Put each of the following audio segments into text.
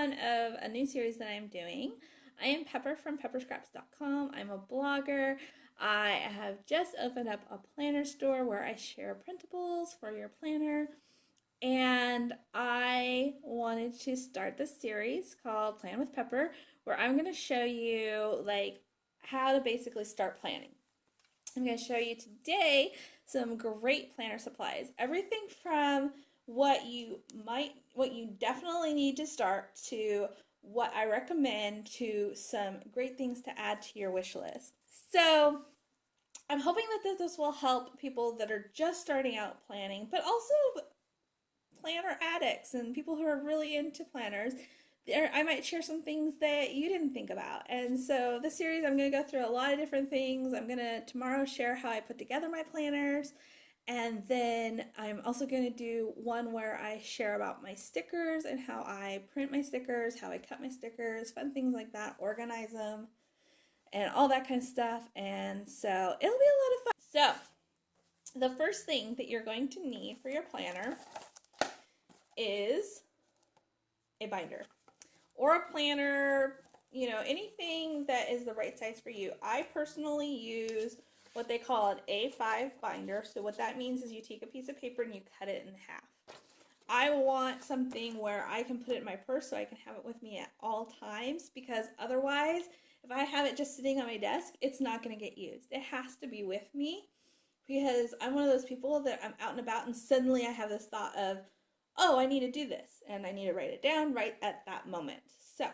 one of a new series that I'm doing. I am Pepper from pepperscraps.com. I'm a blogger. I have just opened up a planner store where I share printables for your planner. And I wanted to start this series called Plan with Pepper, where I'm going to show you how to basically start planning. I'm going to show you today some great planner supplies. Everything from what you definitely need to start to what I recommend to some great things to add to your wish list. So I'm hoping that this will help people that are just starting out planning, but also planner addicts and people who are really into planners. I might share some things that you didn't think about. And so this series, I'm going to go through a lot of different things. I'm going to tomorrow share how I put together my planners. And then I'm also going to do one where I share about my stickers and how I print my stickers, how I cut my stickers, fun things like that, organize them, and all that kind of stuff. And so it'll be a lot of fun. So the first thing that you're going to need for your planner is a binder or a planner, anything that is the right size for you. I personally use what they call an A5 binder. So what that means is you take a piece of paper and you cut it in half. I want something where I can put it in my purse so I can have it with me at all times, because otherwise, if I have it just sitting on my desk, it's not going to get used. It has to be with me, because I'm one of those people that I'm out and about and suddenly I have this thought of, oh, I need to do this, and I need to write it down right at that moment. So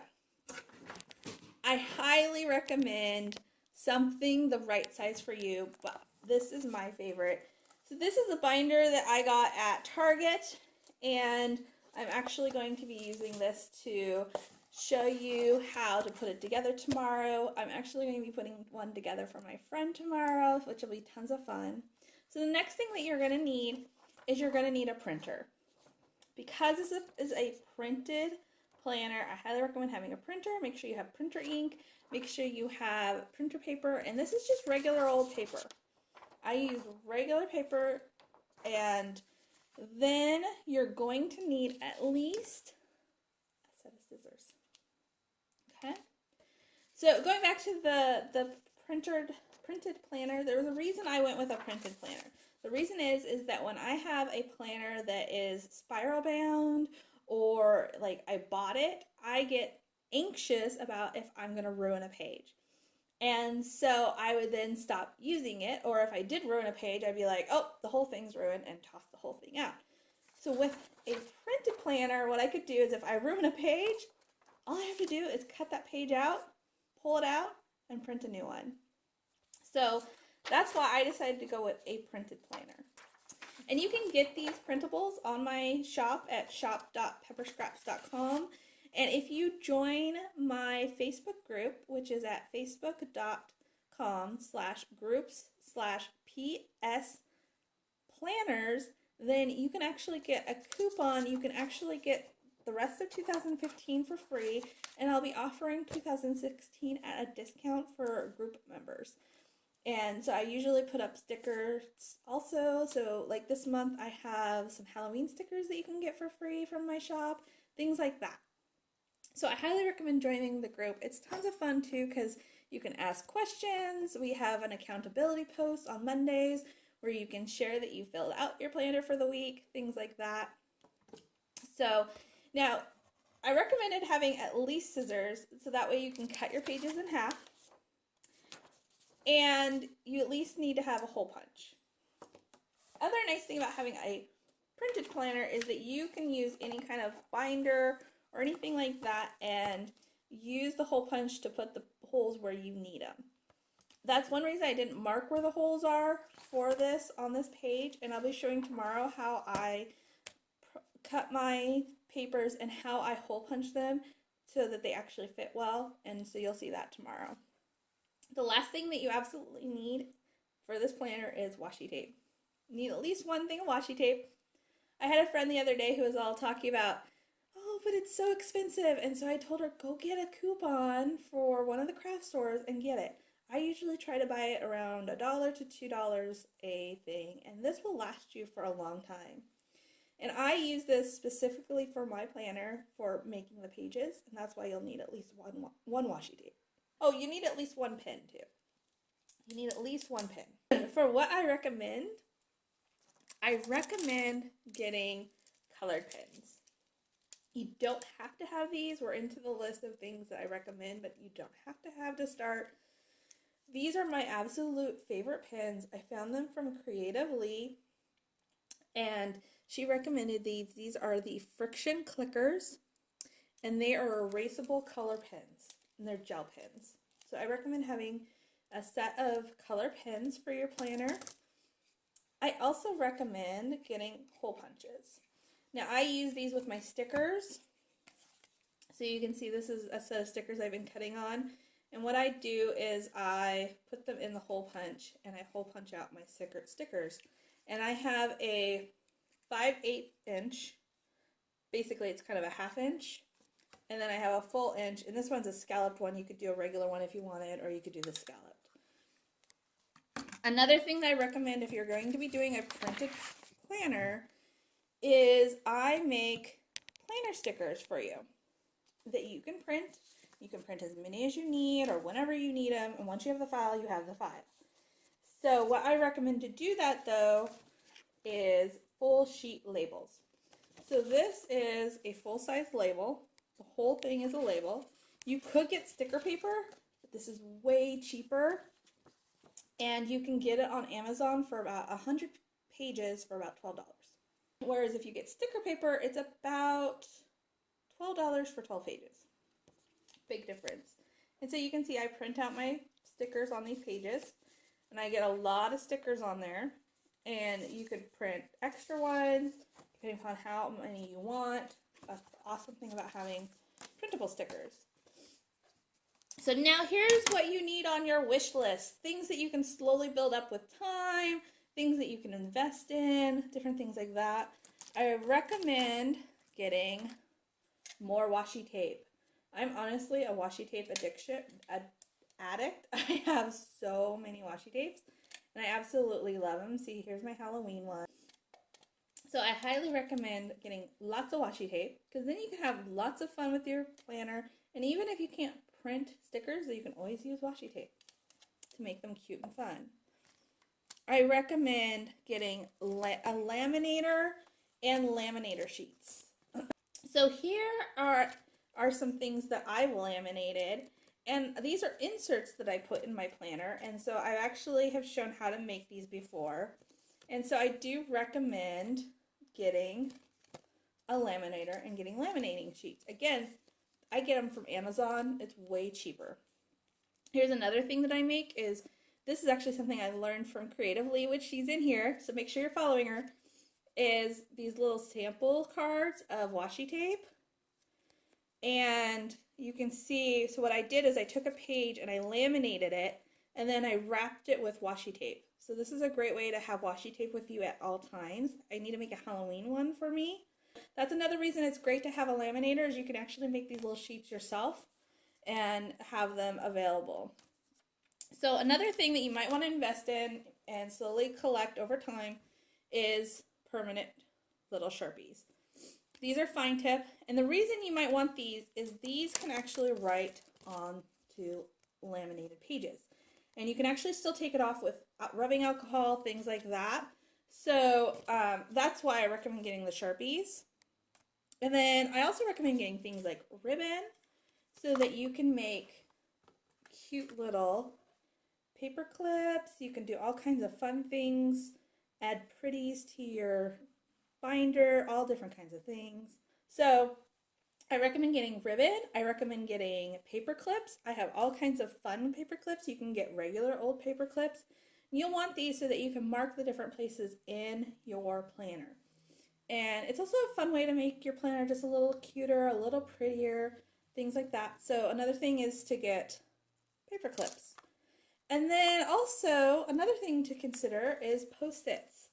I highly recommend something the right size for you, but this is my favorite. So this is a binder that I got at Target, and I'm actually going to be using this to show you how to put it together tomorrow. I'm actually going to be putting one together for my friend tomorrow, which will be tons of fun. So the next thing that you're going to need is you're going to need a printer. Because this is a printed planner, I highly recommend having a printer. Make sure you have printer ink. Make sure you have printer paper. And this is just regular old paper. I use regular paper. And then you're going to need at least a set of scissors. Okay? So going back to the printed planner, there was a reason I went with a printed planner. The reason is that when I have a planner that is spiral bound or I bought it, I get anxious about if I'm going to ruin a page. And so I would then stop using it, or if I did ruin a page, I'd be like, oh, the whole thing's ruined, and toss the whole thing out. So with a printed planner, what I could do is if I ruin a page, all I have to do is cut that page out, pull it out, and print a new one. So that's why I decided to go with a printed planner. And you can get these printables on my shop at shop.pepperscraps.com. And if you join my Facebook group, which is at facebook.com/groups/PS planners, then you can actually get a coupon. You can actually get the rest of 2015 for free, and I'll be offering 2016 at a discount for group members. And so I usually put up stickers also. So like this month I have some Halloween stickers that you can get for free from my shop, things like that. So I highly recommend joining the group. It's tons of fun too, because you can ask questions. We have an accountability post on Mondays where you can share that you filled out your planner for the week, things like that. So now I recommended having at least scissors, so that way you can cut your pages in half. And you at least need to have a hole punch. Other nice thing about having a printed planner is that you can use any kind of binder or anything like that and use the hole punch to put the holes where you need them. That's one reason I didn't mark where the holes are for this on this page, and I'll be showing tomorrow how I cut my papers and how I hole punch them so that they actually fit well, and so you'll see that tomorrow. The last thing that you absolutely need for this planner is washi tape. You need at least one thing of washi tape. I had a friend the other day who was all talking about, oh, but it's so expensive. And so I told her, go get a coupon for one of the craft stores and get it. I usually try to buy it around $1 to $2 a thing, and this will last you for a long time. And I use this specifically for my planner for making the pages, and that's why you'll need at least one washi tape. Oh, you need at least one pen too. You need at least one pen. For what I recommend getting colored pens. You don't have to have these. We're into the list of things that I recommend, but you don't have to have to start. These are my absolute favorite pens. I found them from Creatively, and she recommended these. These are the Friction Clickers, and they are erasable color pens, and they're gel pens. So I recommend having a set of color pens for your planner. I also recommend getting hole punches. Now I use these with my stickers. So you can see this is a set of stickers I've been cutting on. And what I do is I put them in the hole punch and I hole punch out my stickers. And I have a 5/8 inch, basically it's kind of a 1/2 inch. And then I have a full inch, and this one's a scalloped one. You could do a regular one if you wanted, or you could do the scalloped. Another thing that I recommend if you're going to be doing a printed planner is I make planner stickers for you that you can print. You can print as many as you need or whenever you need them, and once you have the file, you have the file. So what I recommend to do that though is full sheet labels. So this is a full-size label. The whole thing is a label. You could get sticker paper, but this is way cheaper. And you can get it on Amazon for about 100 pages for about $12. Whereas if you get sticker paper, it's about $12 for 12 pages. Big difference. And so you can see I print out my stickers on these pages, and I get a lot of stickers on there. And you could print extra ones, depending upon how many you want. That's the awesome thing about having printable stickers. So now here's what you need on your wish list. Things that you can slowly build up with time, things that you can invest in, different things like that. I recommend getting more washi tape. I'm honestly a washi tape addict. I have so many washi tapes, and I absolutely love them. See, here's my Halloween one. So I highly recommend getting lots of washi tape, because then you can have lots of fun with your planner. And even if you can't print stickers, you can always use washi tape to make them cute and fun. I recommend getting a laminator and laminator sheets. So here are some things that I've laminated, and these are inserts that I put in my planner, and so I actually have shown how to make these before. And so I do recommend getting a laminator and getting laminating sheets. Again, I get them from Amazon. It's way cheaper. Here's another thing that I make is, this is actually something I learned from Creatively, which she's in here, so make sure you're following her, is these little sample cards of washi tape. And you can see, so what I did is I took a page and I laminated it, and then I wrapped it with washi tape. So this is a great way to have washi tape with you at all times. I need to make a Halloween one for me. That's another reason it's great to have a laminator, is you can actually make these little sheets yourself and have them available. So another thing that you might want to invest in and slowly collect over time is permanent little Sharpies. These are fine tip, and the reason you might want these is these can actually write onto laminated pages. And you can actually still take it off with rubbing alcohol, things like that. So that's why I recommend getting the Sharpies. And then I also recommend getting things like ribbon, so that you can make cute little paper clips. You can do all kinds of fun things, add pretties to your binder, all different kinds of things. So I recommend getting ribbon. I recommend getting paper clips. I have all kinds of fun paper clips. You can get regular old paper clips. You'll want these so that you can mark the different places in your planner. And it's also a fun way to make your planner just a little cuter, a little prettier, things like that. So another thing is to get paper clips. And then also another thing to consider is Post-its.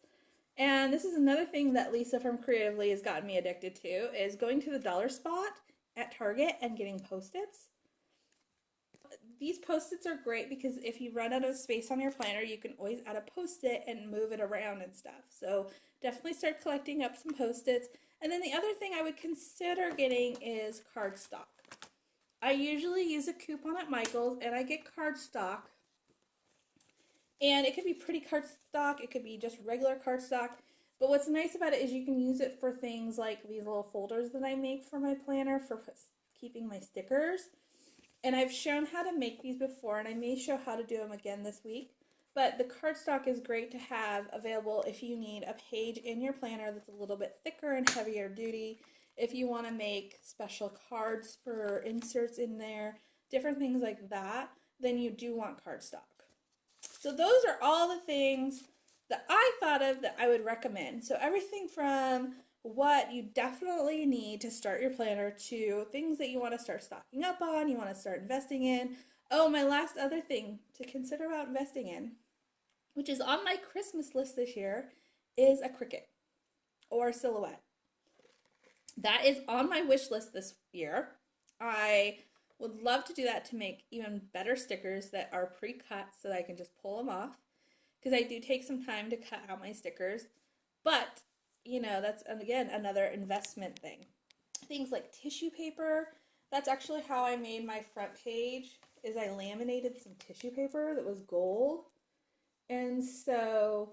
And this is another thing that Lisa from Creatively has gotten me addicted to, is going to the dollar spot at Target and getting Post-its. These Post-its are great because if you run out of space on your planner, you can always add a Post-it and move it around and stuff. So definitely start collecting up some Post-its. And then the other thing I would consider getting is cardstock. I usually use a coupon at Michael's and I get cardstock. And it could be pretty cardstock, it could be just regular cardstock. But what's nice about it is you can use it for things like these little folders that I make for my planner for keeping my stickers. And I've shown how to make these before, and I may show how to do them again this week. But the cardstock is great to have available if you need a page in your planner that's a little bit thicker and heavier duty. If you want to make special cards for inserts in there, different things like that, then you do want cardstock. So those are all the things that I thought of that I would recommend. So everything from what you definitely need to start your planner to things that you want to start stocking up on, you want to start investing in. Oh, my last other thing to consider about investing in, which is on my Christmas list this year, is a Cricut or a silhouette. That is on my wish list this year. I would love to do that to make even better stickers that are pre-cut so that I can just pull them off, because I do take some time to cut out my stickers. But, you know, that's, again, another investment thing. Things like tissue paper, that's actually how I made my front page, is I laminated some tissue paper that was gold. And so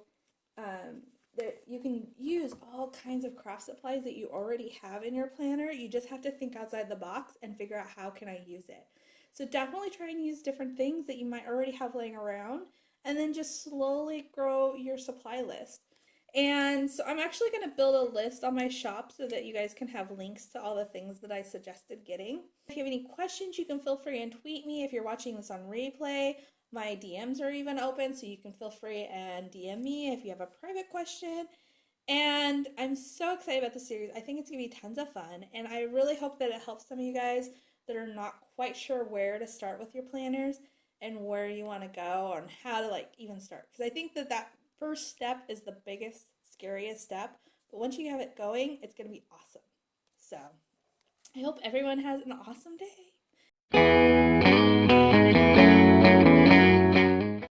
you can use all kinds of craft supplies that you already have in your planner. You just have to think outside the box and figure out how can I use it. So definitely try and use different things that you might already have laying around, and then just slowly grow your supply list. And so I'm actually going to build a list on my shop so that you guys can have links to all the things that I suggested getting. If you have any questions, you can feel free and tweet me. If you're watching this on replay, my DMs are even open, so you can feel free and DM me if you have a private question. And I'm so excited about this series. I think it's going to be tons of fun, and I really hope that it helps some of you guys that are not quite sure where to start with your planners and where you want to go and how to even start. Because I think that first step is the biggest, scariest step, but once you have it going, it's going to be awesome. So I hope everyone has an awesome day.